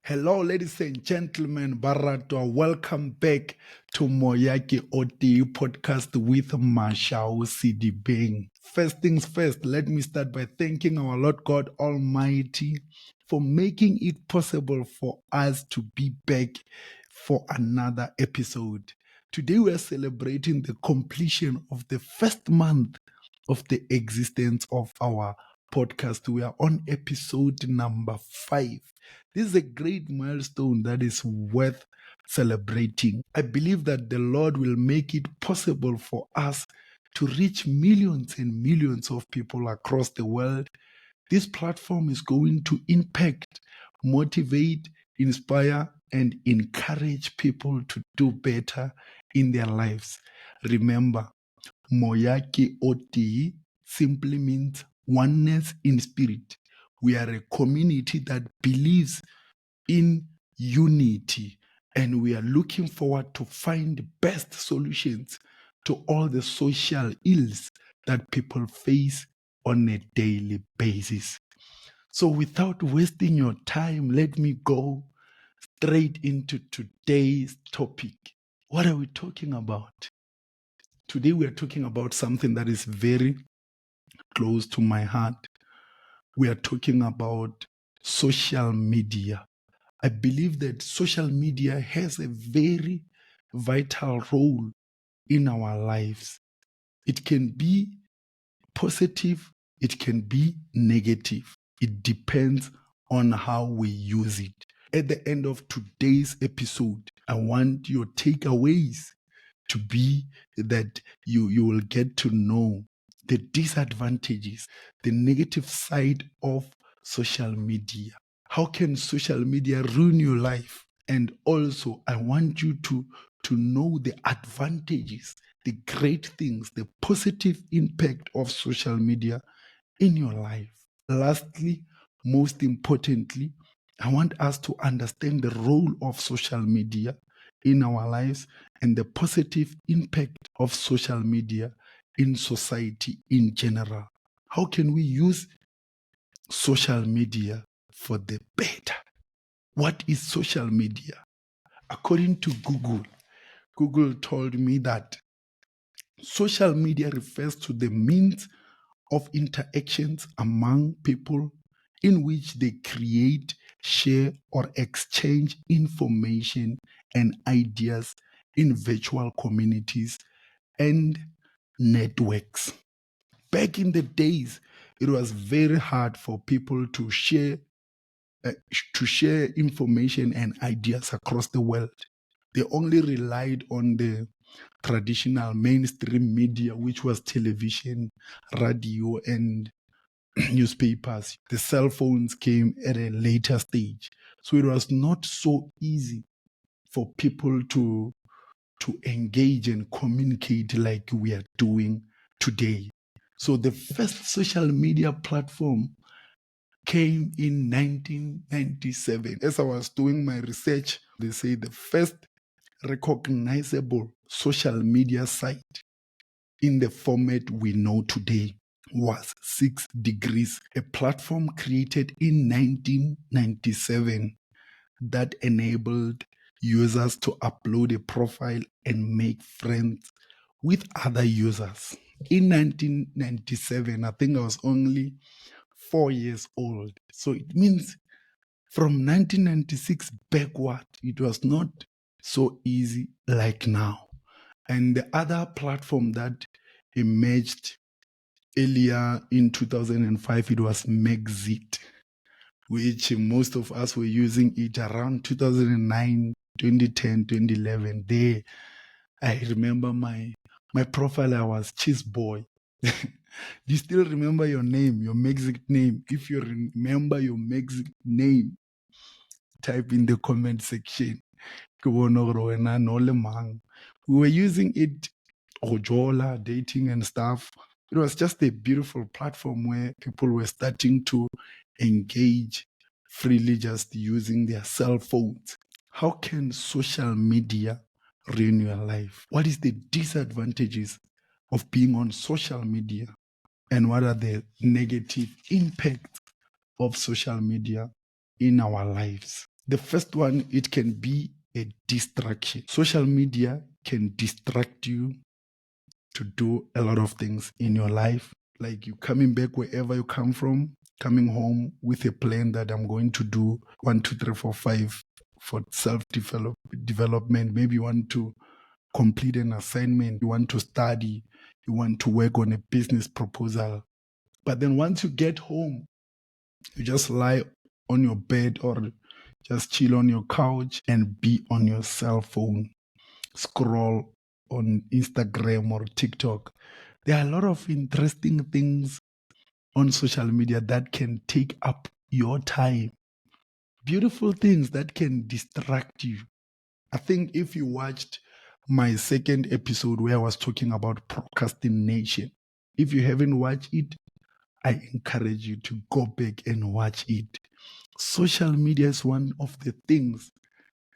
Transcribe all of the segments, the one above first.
Hello, ladies and gentlemen, Barato. Welcome back to Moya Keo Tee Podcast with Mashao Sidibeng. First things first, let me start by thanking our Lord God Almighty for making it possible for us to be back for another episode. Today we are celebrating the completion of the first month of the existence of our podcast. We are on episode number 5. This is a great milestone that is worth celebrating. I believe that the Lord will make it possible for us to reach millions and millions of people across the world. This platform is going to impact, motivate, inspire, and encourage people to do better in their lives. Remember, Moya Keo Tee simply means oneness in spirit. We are a community that believes in unity, and we are looking forward to find the best solutions to all the social ills that people face on a daily basis. So without wasting your time, let me go straight into today's topic. What are we talking about? Today we are talking about something that is very close to my heart. We are talking about social media. I believe that social media has a very vital role in our lives. It can be positive, it can be negative. It depends on how we use it. At the end of today's episode, I want your takeaways to be that you will get to know the disadvantages, the negative side of social media. How can social media ruin your life? And also, I want you to know the advantages, the great things, the positive impact of social media in your life. Lastly, most importantly, I want us to understand the role of social media in our lives and the positive impact of social media in society in general. How can we use social media for the better? What is social media? According to Google told me that social media refers to the means of interactions among people in which they create, share, or exchange information and ideas in virtual communities and networks. Back in the days, it was very hard for people to share information and ideas across the world. They only relied on the traditional mainstream media, which was television, radio, and newspapers. The cell phones came at a later stage. So it was not so easy for people to engage and communicate like we are doing today. So the first social media platform came in 1997. As I was doing my research, they say the first recognizable social media site in the format we know today was 6 Degrees, a platform created in 1997 that enabled users to upload a profile and make friends with other users. In 1997, I think I was only 4 years old. So it means from 1996 backward, it was not so easy like now. And the other platform that emerged earlier in 2005, it was Megxit, which most of us were using it around 2009, 2010, 2011. There, I remember my profile, I was Cheese Boy. Do you still remember your name, your Megxit name? If you remember your Megxit name, type in the comment section. We were using it, Ojola, dating and stuff. It was just a beautiful platform where people were starting to engage freely just using their cell phones. How can social media ruin your life? What is the disadvantages of being on social media? And what are the negative impacts of social media in our lives? The first one, it can be a distraction. Social media can distract you to do a lot of things in your life, like you coming back wherever you come from, coming home with a plan that I'm going to do 1, 2, 3, 4, 5 for self-development. Maybe you want to complete an assignment, you want to study, you want to work on a business proposal. But then once you get home, you just lie on your bed or just chill on your couch and be on your cell phone, scroll on Instagram or TikTok. There are a lot of interesting things on social media that can take up your time. Beautiful things that can distract you. I think if you watched my second episode where I was talking about procrastination, if you haven't watched it, I encourage you to go back and watch it. Social media is one of the things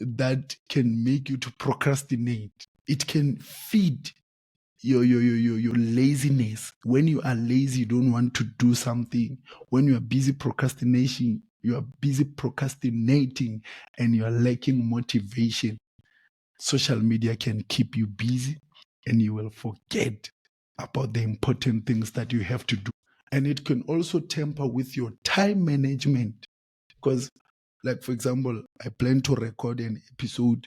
that can make you to procrastinate. It can feed your laziness. When you are lazy, you don't want to do something. When you are busy procrastination, you are busy procrastinating and you are lacking motivation. Social media can keep you busy and you will forget about the important things that you have to do. And it can also tamper with your time management. Because, like, for example, I plan to record an episode,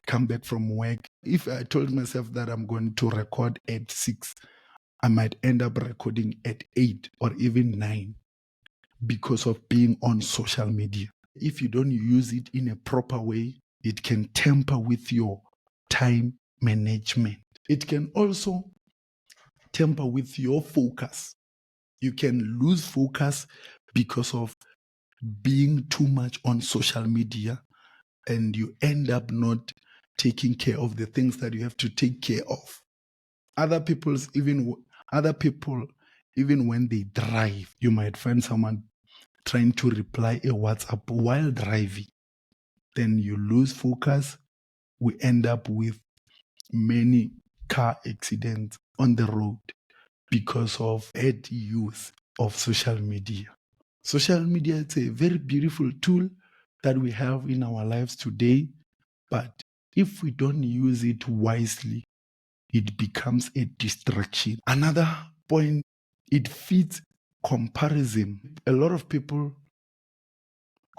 come back from work. If I told myself that I'm going to record at 6, I might end up recording at 8 or even 9 because of being on social media. If you don't use it in a proper way, it can tamper with your time management. It can also tamper with your focus. You can lose focus because of being too much on social media, and you end up not taking care of the things that you have to take care of. Other people, even when they drive, you might find someone trying to reply a WhatsApp while driving. Then you lose focus. We end up with many car accidents on the road because of bad use of social media. Social media is a very beautiful tool that we have in our lives today, but if we don't use it wisely, it becomes a distraction. Another point, it feeds comparison. A lot of people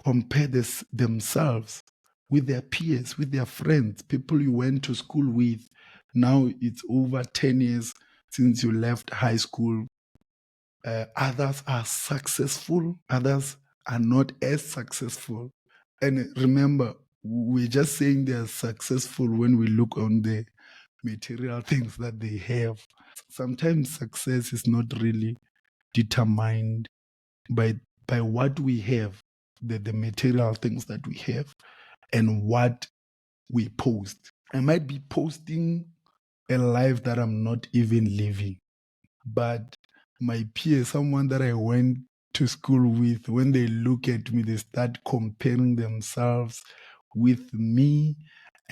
compare themselves with their peers, with their friends, people you went to school with. Now it's over 10 years since you left high school. Others are successful, others are not as successful. And remember, we're just saying they are successful when we look on the material things that they have. Sometimes success is not really determined by what we have, the material things that we have, and what we post. I might be posting a life that I'm not even living, but my peer, someone that I went to school with, when they look at me, they start comparing themselves with me,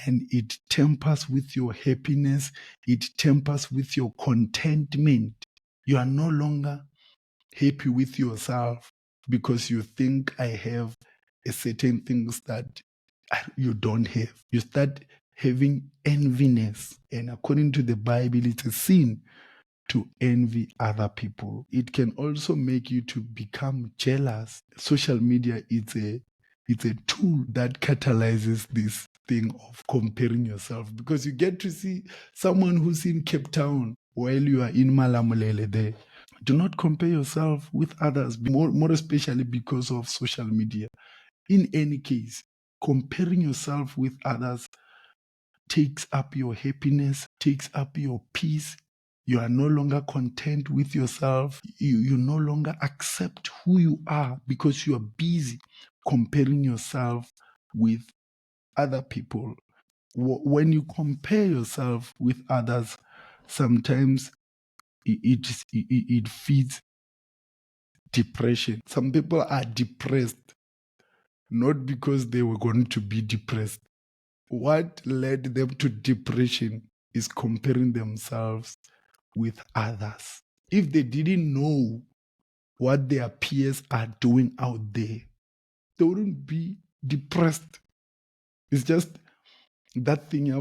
and it tempers with your happiness, it tempers with your contentment. You are no longer happy with yourself because you think I have a certain things that you don't have. You start having enviness, and according to the Bible, it's a sin to envy other people. It can also make you to become jealous. Social media, it's a tool that catalyzes this thing of comparing yourself, because you get to see someone who's in Cape Town while you are in Malamulele there. Do not compare yourself with others, more especially because of social media. In any case, comparing yourself with others takes up your happiness, takes up your peace. You are no longer content with yourself. You no longer accept who you are because you are busy comparing yourself with other people. When you compare yourself with others, sometimes it feeds depression. Some people are depressed not because they were going to be depressed. What led them to depression is comparing themselves with others. If they didn't know what their peers are doing out there, they wouldn't be depressed. It's just that thing.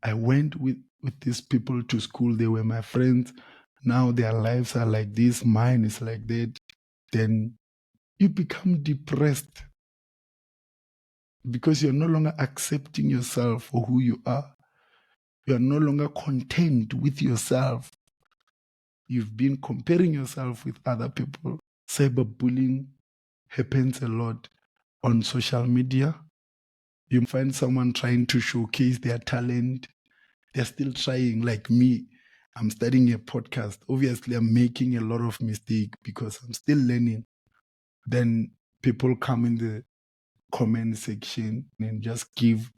I went with these people to school. They were my friends. Now their lives are like this. Mine is like that. Then you become depressed because you're no longer accepting yourself for who you are. You are no longer content with yourself. You've been comparing yourself with other people. Cyberbullying happens a lot on social media. You find someone trying to showcase their talent. They're still trying, like me. I'm starting a podcast. Obviously, I'm making a lot of mistakes because I'm still learning. Then people come in the comment section and just give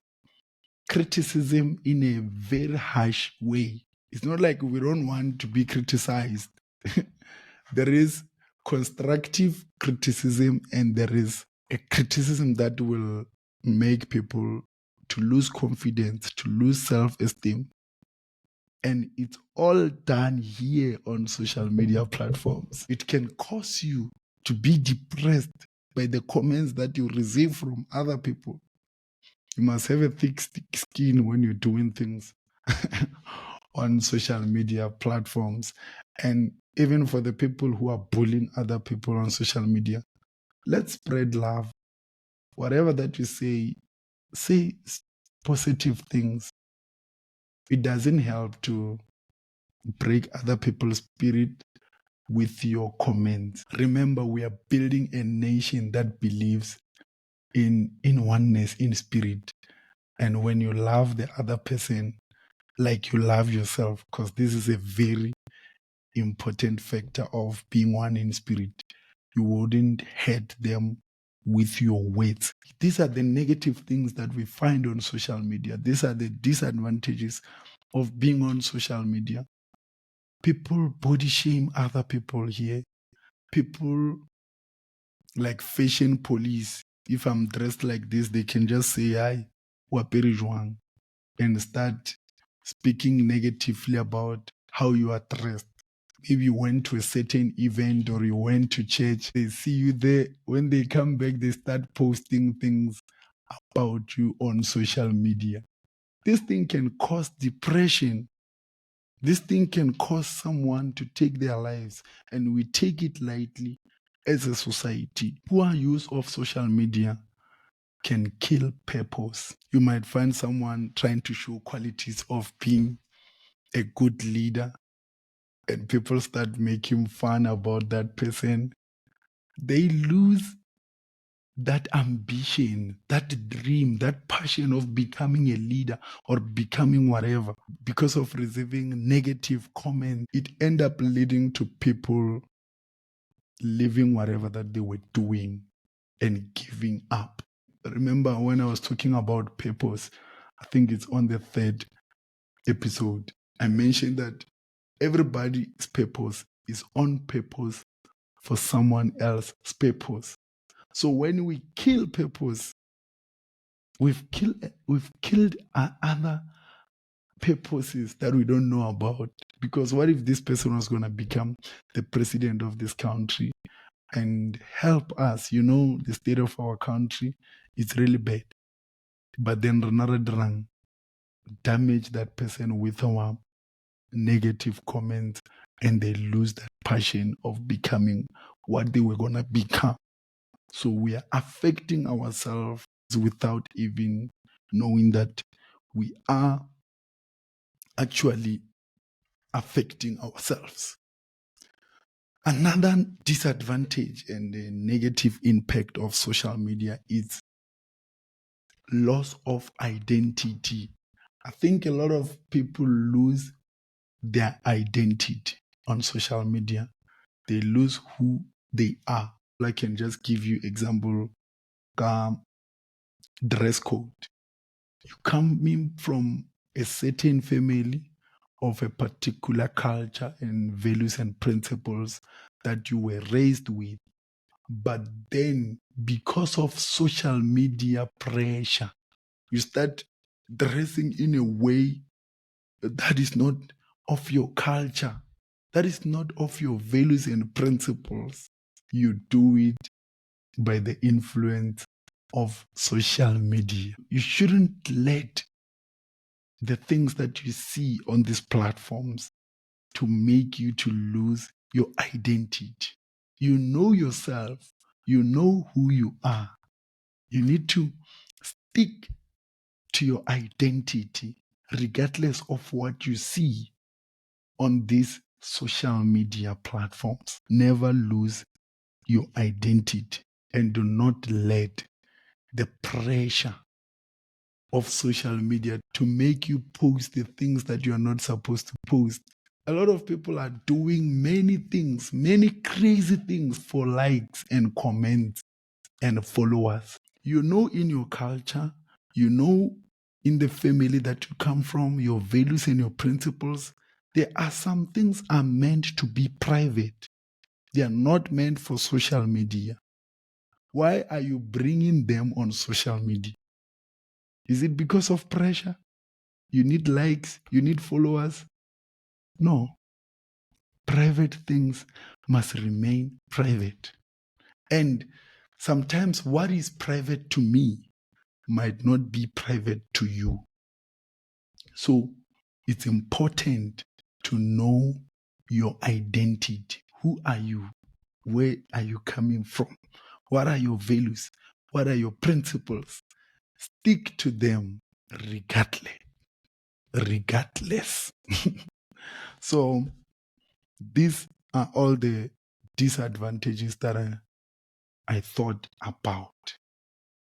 criticism in a very harsh way. It's not like we don't want to be criticized. There is constructive criticism and there is a criticism that will make people to lose confidence, to lose self-esteem. And it's all done here on social media platforms. It can cause you to be depressed by the comments that you receive from other people. You must have a thick skin when you're doing things on social media platforms. And even for the people who are bullying other people on social media, let's spread love. Whatever that you say positive things. It doesn't help to break other people's spirit with your comments. Remember, we are building a nation that believes in oneness, in spirit. And when you love the other person like you love yourself, because this is a very important factor of being one in spirit, you wouldn't hurt them with your words. These are the negative things that we find on social media. These are the disadvantages of being on social media. People body shame other people here. People like fashion police. If I'm dressed like this, they can just say, "Hi, wapere jwang," and start speaking negatively about how you are dressed. Maybe you went to a certain event or you went to church. They see you there. When they come back, they start posting things about you on social media. This thing can cause depression. This thing can cause someone to take their lives, and we take it lightly as a society. Poor use of social media can kill purpose. You might find someone trying to show qualities of being a good leader, and people start making fun about that person. They lose that ambition, that dream, that passion of becoming a leader or becoming whatever. Because of receiving negative comments, it end up leading to people leaving whatever that they were doing and giving up. Remember when I was talking about purpose, I think it's on the 3rd episode, I mentioned that everybody's purpose is on purpose for someone else's purpose. So when we kill purpose, we've killed other purposes that we don't know about. Because what if this person was going to become the president of this country and help us? You know, the state of our country is really bad. But then Ranaradrang damage that person with our negative comments, and they lose that passion of becoming what they were going to become. So we are affecting ourselves without even knowing that we are actually affecting ourselves. Another disadvantage and the negative impact of social media is loss of identity. I think a lot of people lose their identity on social media. They lose who they are. I can just give you example, dress code. You come in from a certain family of a particular culture and values and principles that you were raised with. But then because of social media pressure, you start dressing in a way that is not of your culture, that is not of your values and principles. You do it by the influence of social media. You shouldn't let the things that you see on these platforms to make you to lose your identity. You know yourself. You know who you are. You need to stick to your identity regardless of what you see on these social media platforms. Never lose your identity and do not let the pressure of social media to make you post the things that you are not supposed to post. A lot of people are doing many things, many crazy things for likes and comments and followers. You know, in your culture, you know, in the family that you come from, your values and your principles, there are some things are meant to be private. They are not meant for social media. Why are you bringing them on social media? Is it because of pressure? You need likes, you need followers? No. Private things must remain private. And sometimes what is private to me might not be private to you. So it's important to know your identity. Who are you? Where are you coming from? What are your values? What are your principles? Stick to them regardless. Regardless. So these are all the disadvantages that I thought about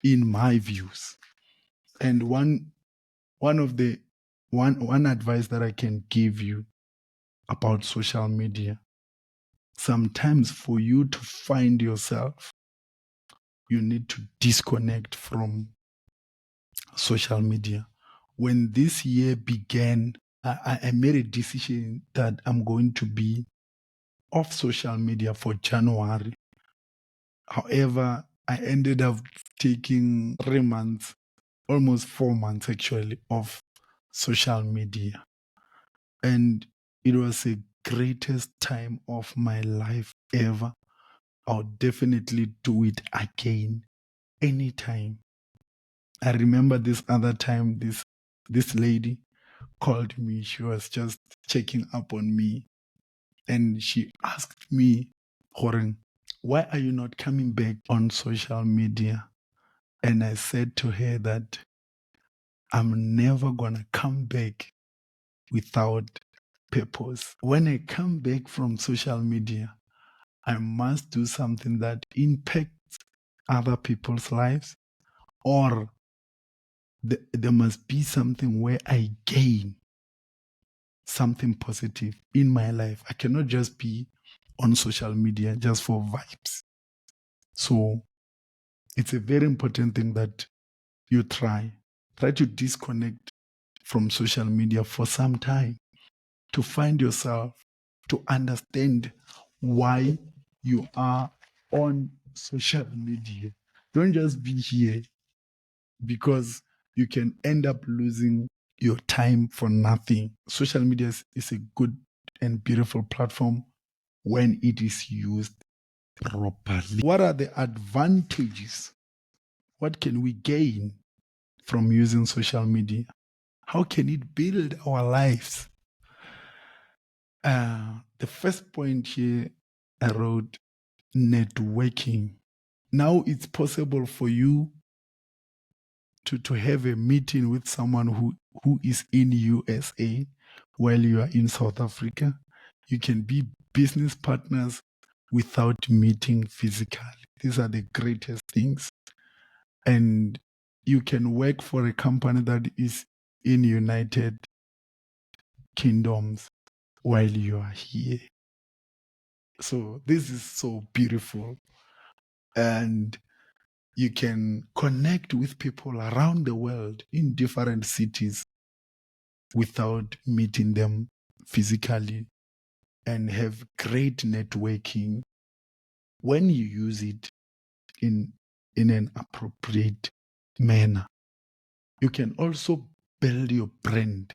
in my views. And one advice that I can give you about social media, sometimes for you to find yourself, you need to disconnect from social media. When this year began, I made a decision that I'm going to be off social media for January. However, I ended up taking 3 months, almost 4 months actually, of social media. And it was the greatest time of my life ever. I'll definitely do it again anytime. I remember this other time, this lady called me. She was just checking up on me. And she asked me, Horen, why are you not coming back on social media? And I said to her that I'm never going to come back without purpose. When I come back from social media, I must do something that impacts other people's lives, or there must be something where I gain something positive in my life. I cannot just be on social media just for vibes. So it's a very important thing that you try to disconnect from social media for some time, to find yourself, to understand why you are on social media. Don't just be here, because you can end up losing your time for nothing. Social media is a good and beautiful platform when it is used properly. What are the advantages? What can we gain from using social media? How can it build our lives? The first point here I wrote, networking. Now it's possible for you to have a meeting with someone who is in USA while you are in South Africa. You can be business partners without meeting physically. These are the greatest things. And you can work for a company that is in United Kingdoms while you are here. So this is so beautiful. And you can connect with people around the world in different cities without meeting them physically, and have great networking when you use it in an appropriate manner. You can also build your brand.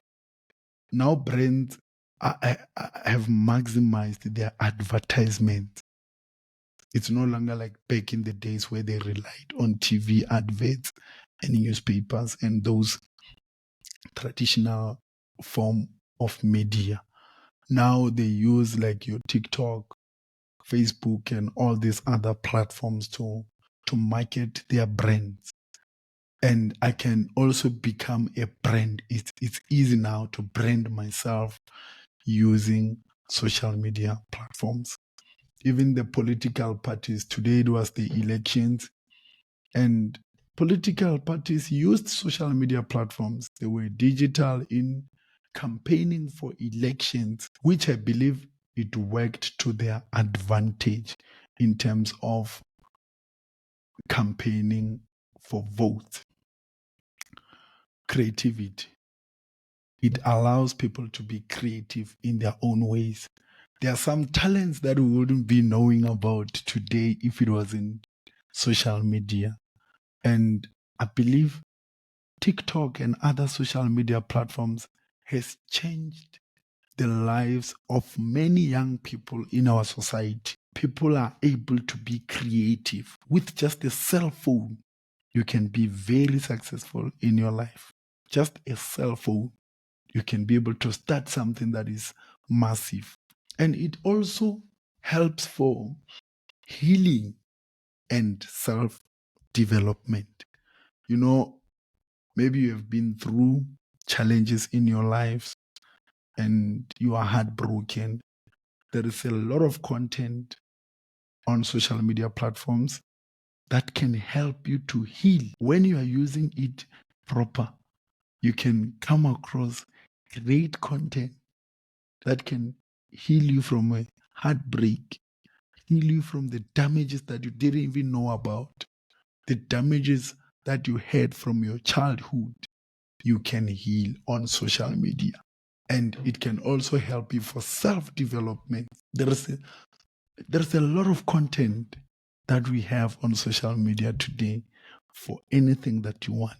Now brands have maximized their advertisement. It's no longer like back in the days where they relied on TV adverts and newspapers and those traditional form of media. Now they use like your TikTok, Facebook, and all these other platforms to market their brands. And I can also become a brand. It's easy now to brand myself using social media platforms. Even the political parties, today it was the elections, and political parties used social media platforms. They were digital in campaigning for elections, which I believe it worked to their advantage in terms of campaigning for votes. Creativity. It allows people to be creative in their own ways. There are some talents that we wouldn't be knowing about today if it wasn't social media. And I believe TikTok and other social media platforms has changed the lives of many young people in our society. People are able to be creative with just a cell phone. You can be very successful in your life. Just a cell phone. You can be able to start something that is massive. And it also helps for healing and self-development. You know, maybe you have been through challenges in your lives and you are heartbroken. There is a lot of content on social media platforms that can help you to heal. When you are using it proper, you can come across great content that can heal you from a heartbreak, heal you from the damages that you didn't even know about, the damages that you had from your childhood. You can heal on social media. And it can also help you for self-development. There's a lot of content that we have on social media today for anything that you want.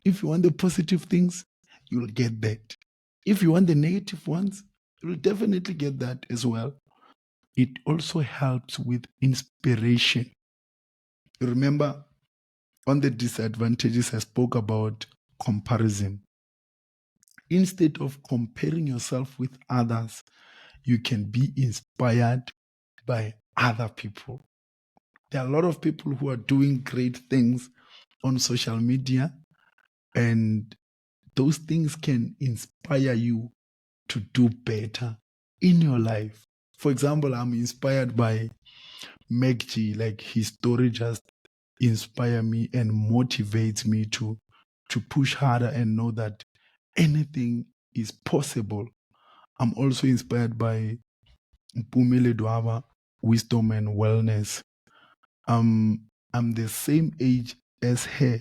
If you want the positive things, you'll get that. If you want the negative ones, you'll definitely get that as well. It also helps with inspiration. You remember on the disadvantages, I spoke about comparison. Instead of comparing yourself with others, you can be inspired by other people. There are a lot of people who are doing great things on social media, and those things can inspire you to do better in your life. For example, I'm inspired by Meg G. Like, his story just inspires me and motivates me to push harder and know that anything is possible. I'm also inspired by Mpumile Dwaba, Wisdom and Wellness. I'm the same age as her.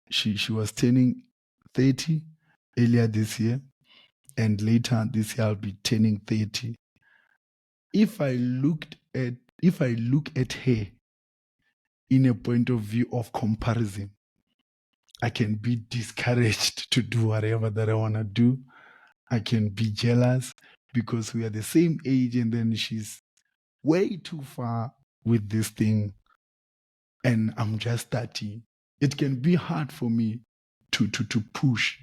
She was turning 30 earlier this year, and later this year I'll be turning 30. If I look at her in a point of view of comparison, I can be discouraged to do whatever that I want to do. I can be jealous because we are the same age and then she's way too far with this thing and I'm just 30. It can be hard for me to push.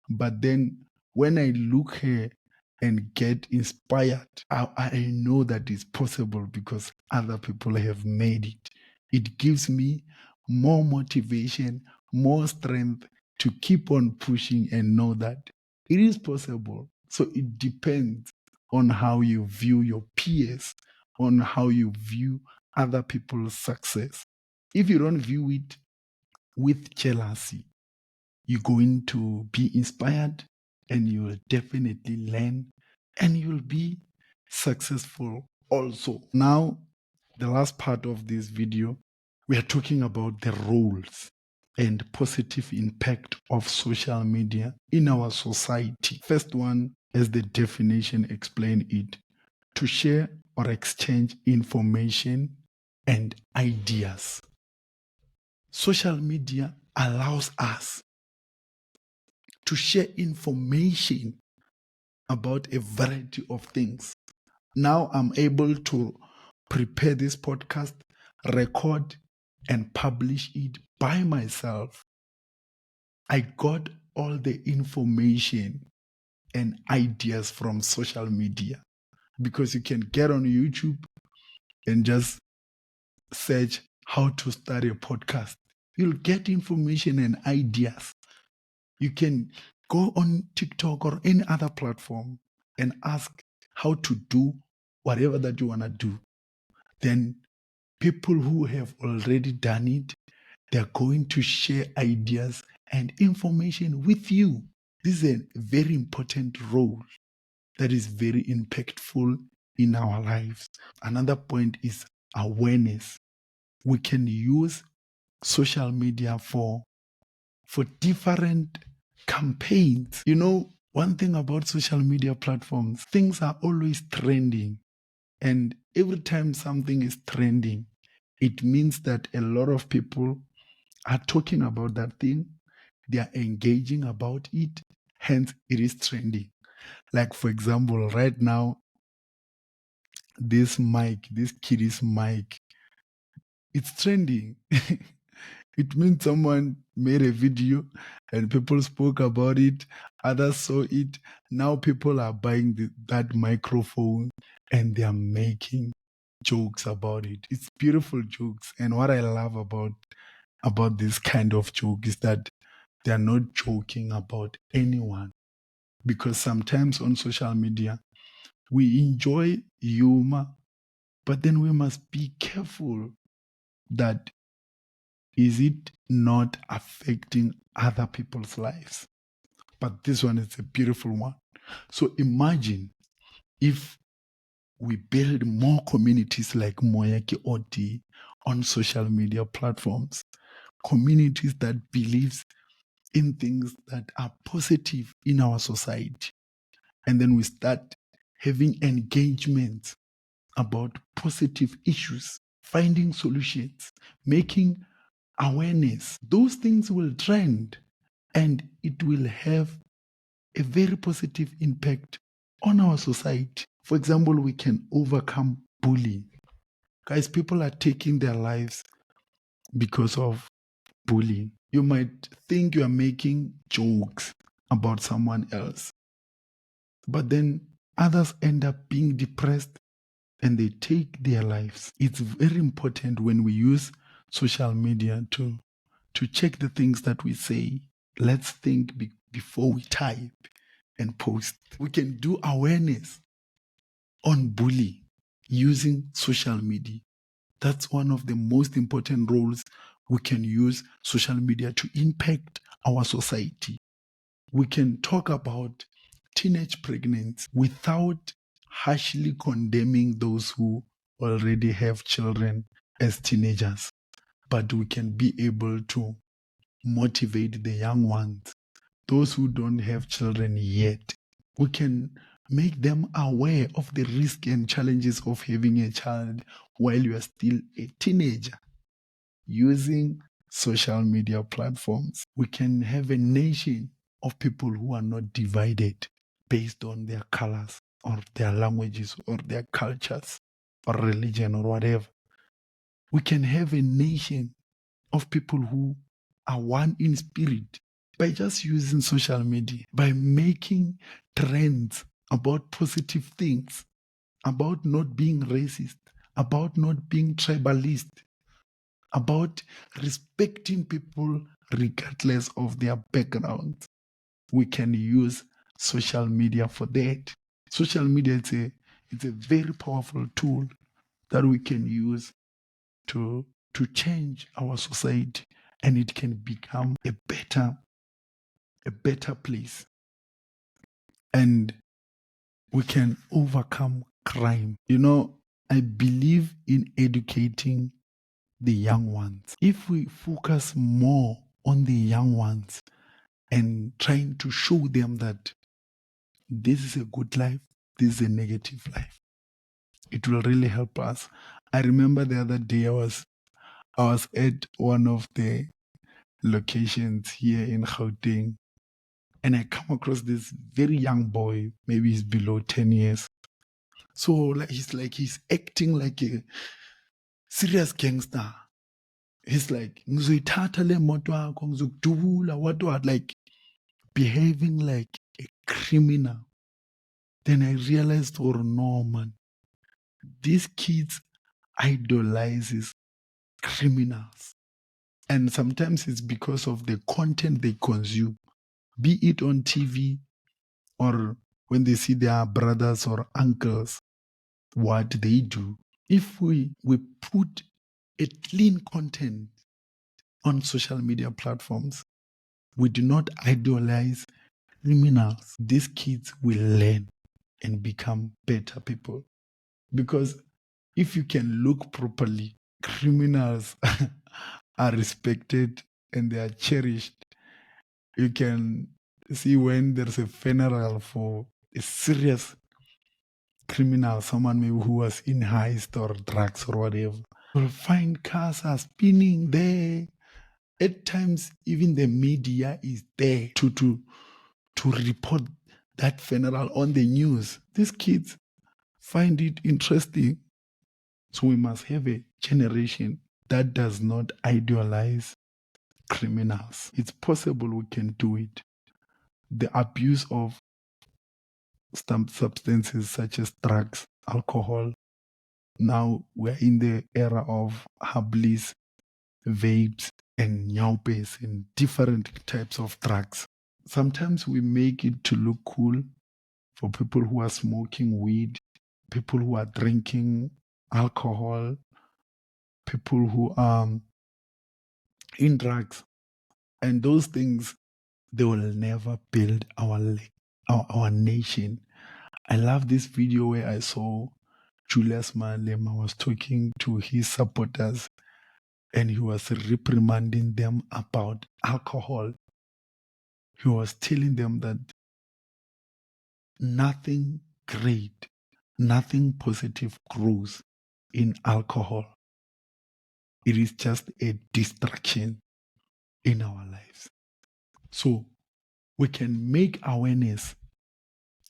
But then when I look here and get inspired, I know that it's possible because other people have made it. It gives me more motivation, more strength to keep on pushing and know that it is possible. So it depends on how you view your peers, on how you view other people's success. If you don't view it with jealousy, you're going to be inspired and you will definitely learn and you'll be successful also. Now, the last part of this video, we are talking about the roles and positive impact of social media in our society. First one, as the definition explained it, to share or exchange information and ideas. Social media allows us to share information about a variety of things. Now I'm able to prepare this podcast, record, and publish it by myself. I got all the information and ideas from social media, because you can get on YouTube and just search how to start a podcast. You'll get information and ideas. You can go on TikTok or any other platform and ask how to do whatever that you want to do. Then people who have already done it, they're going to share ideas and information with you. This is a very important role that is very impactful in our lives. Another point is awareness. We can use social media for different campaigns. You know, one thing about social media platforms, things are always trending. And every time something is trending, it means that a lot of people are talking about that thing. They are engaging about it. Hence, it is trending. Like, for example, right now, this kid's mic, it's trending. It means someone made a video and people spoke about it, others saw it. Now people are buying that microphone and they are making jokes about it. It's beautiful jokes. And what I love about this kind of joke is that they are not joking about anyone. Because sometimes on social media, we enjoy humor, but then we must be careful that is it not affecting other people's lives? But this one is a beautiful one. So imagine if we build more communities like Moya Keo Tee on social media platforms, communities that believes in things that are positive in our society. And then we start having engagement about positive issues, finding solutions, making awareness. Those things will trend and it will have a very positive impact on our society. For example, we can overcome bullying. Guys, people are taking their lives because of bullying. You might think you are making jokes about someone else, but then others end up being depressed and they take their lives. It's very important when we use social media to check the things that we say. Let's think before we type and post. We can do awareness on bullying using social media. That's one of the most important roles we can use social media to impact our society. We can talk about teenage pregnancy without harshly condemning those who already have children as teenagers. But we can be able to motivate the young ones, those who don't have children yet. We can make them aware of the risk and challenges of having a child while you are still a teenager. Using social media platforms, we can have a nation of people who are not divided based on their colors or their languages or their cultures or religion or whatever. We can have a nation of people who are one in spirit by just using social media, by making trends about positive things, about not being racist, about not being tribalist, about respecting people regardless of their background. We can use social media for that. Social media it's a very powerful tool that we can use to change our society, and it can become a better place. And we can overcome crime. You know, I believe in educating the young ones. If we focus more on the young ones and trying to show them that this is a good life, this is a negative life, it will really help us. I remember the other day I was at one of the locations here in Gauteng, and I come across this very young boy, maybe he's below 10 years. So he's acting like a serious gangster. He's like, ngizoyithatha le moto yakho, ngizokudubula, what, like behaving like a criminal. Then I realized, oh no, man, these kids idolizes criminals. And sometimes it's because of the content they consume, be it on TV or when they see their brothers or uncles, what they do. If we put a clean content on social media platforms, we do not idolize criminals, these kids will learn and become better people. Because if you can look properly, criminals are respected and they are cherished. You can see when there's a funeral for a serious criminal, someone maybe who was in heist or drugs or whatever, you'll find cars are spinning there. At times, even the media is there to report that funeral on the news. These kids find it interesting. So we must have a generation that does not idealize criminals. It's possible we can do it. The abuse of some substances such as drugs, alcohol. Now we're in the era of hablis, vapes, and nyaupes and different types of drugs. Sometimes we make it to look cool for people who are smoking weed, people who are drinking alcohol, people who are in drugs. And those things, they will never build our nation. I love this video where I saw Julius Malema was talking to his supporters and he was reprimanding them about alcohol. He was telling them that nothing great, nothing positive grows in alcohol. It is just a distraction in our lives. So we can make awareness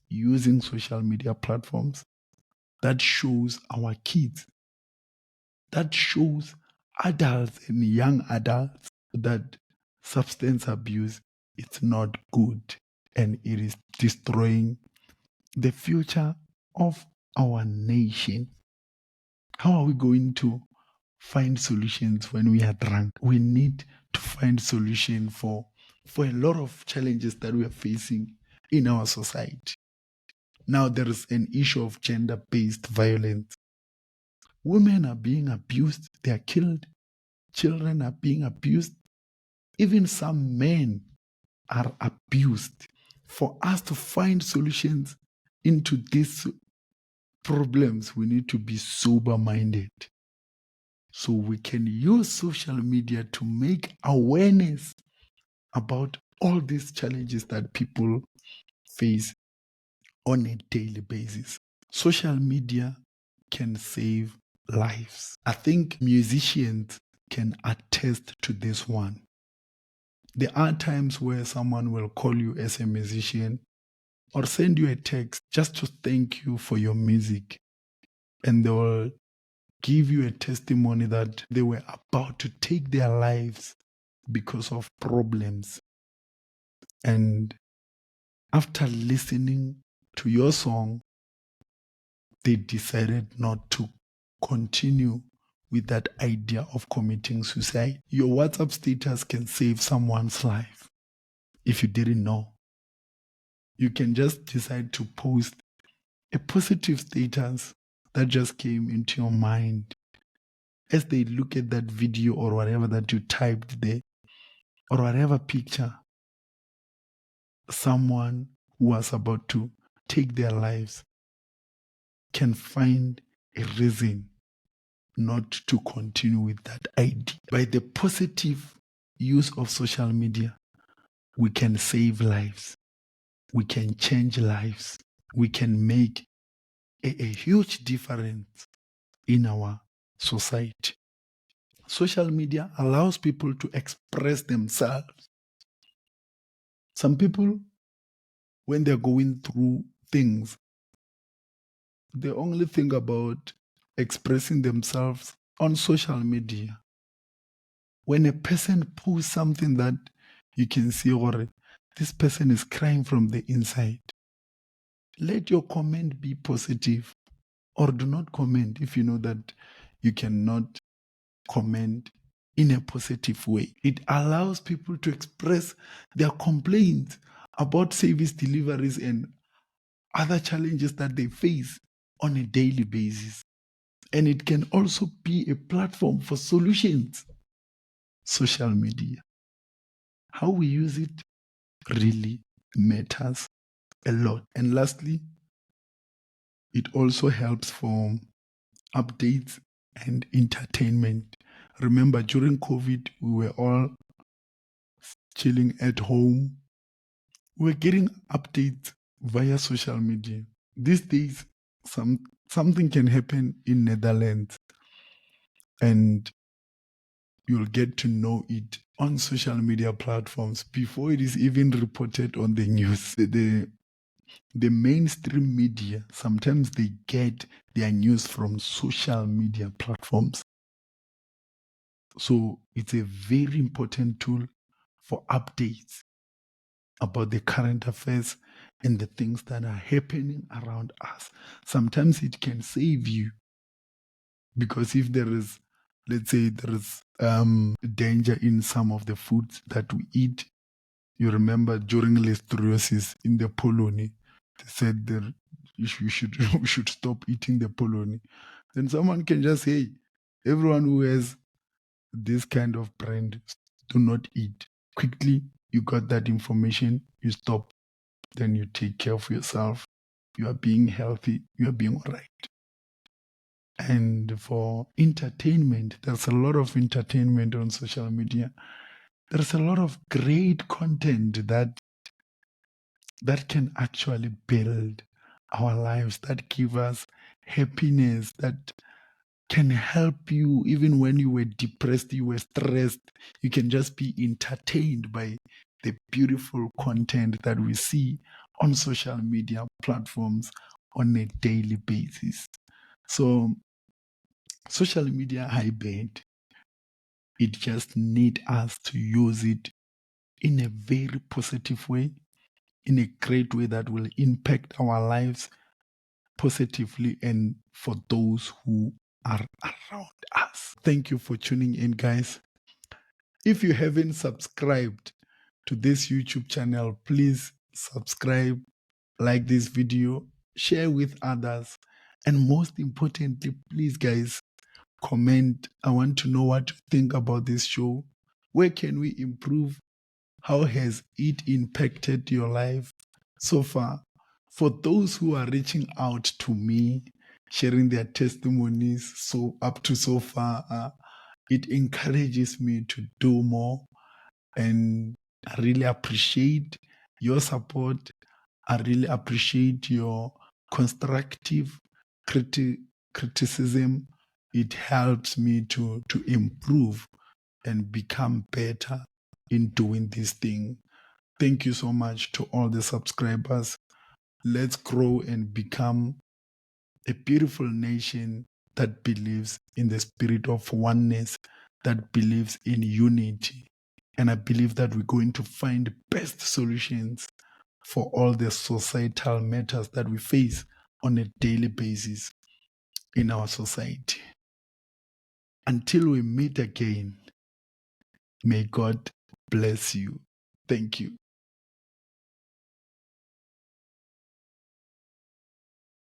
using social media platforms that shows our kids, that shows adults and young adults that substance abuse is not good and it is destroying the future of our nation. How are we going to find solutions when we are drunk? We need to find solution for a lot of challenges that we are facing in our society. Now there is an issue of gender-based violence. Women are being abused, they are killed. Children are being abused. Even some men are abused. For us to find solutions into these problems, we need to be sober-minded. So we can use social media to make awareness about all these challenges that people face on a daily basis. Social media can save lives. I think musicians can attest to this one. There are times where someone will call you as a musician or send you a text just to thank you for your music. And they will give you a testimony that they were about to take their lives because of problems. And after listening to your song, they decided not to continue with that idea of committing suicide. Your WhatsApp status can save someone's life if you didn't know. You can just decide to post a positive status that just came into your mind. As they look at that video or whatever that you typed there, or whatever picture, someone who was about to take their lives can find a reason not to continue with that idea. By the positive use of social media, we can save lives. We can change lives. We can make a huge difference in our society. Social media allows people to express themselves. Some people, when they're going through things, they only think about expressing themselves on social media. When a person posts something that you can see, or this person is crying from the inside, let your comment be positive, or do not comment if you know that you cannot comment in a positive way. It allows people to express their complaints about service deliveries and other challenges that they face on a daily basis. And it can also be a platform for solutions. Social media, how we use it really matters a lot. And lastly, it also helps for updates and entertainment. Remember, during COVID, we were all chilling at home. We're getting updates via social media. These days, something can happen in Netherlands, and you'll get to know it on social media platforms before it is even reported on the news. The mainstream media, sometimes they get their news from social media platforms. So it's a very important tool for updates about the current affairs and the things that are happening around us. Sometimes it can save you, because if there is, let's say, there is danger in some of the foods that we eat. You remember during listeriosis in the Polony, they said that we should stop eating the Polony. Then someone can just say, everyone who has this kind of brand, do not eat. Quickly, you got that information, you stop, then you take care of yourself. You are being healthy, you are being all right. And for entertainment, there's a lot of entertainment on social media. There's a lot of great content that can actually build our lives, that give us happiness, that can help you even when you were depressed, you were stressed. You can just be entertained by the beautiful content that we see on social media platforms on a daily basis. So social media, I bet, it just need us to use it in a very positive way, in a great way that will impact our lives positively and for those who are around us. Thank you for tuning in, guys. If you haven't subscribed to this YouTube channel, please subscribe, like this video, share with others, and most importantly, please, guys, comment. I want to know what you think about this show. Where can we improve? How has it impacted your life so far? For those who are reaching out to me, sharing their testimonies up to so far, it encourages me to do more. And I really appreciate your support. I really appreciate your constructive criticism. It helps me to improve and become better in doing this thing. Thank you so much to all the subscribers. Let's grow and become a beautiful nation that believes in the spirit of oneness, that believes in unity. And I believe that we're going to find the best solutions for all the societal matters that we face on a daily basis in our society. Until we meet again, may God bless you. Thank you.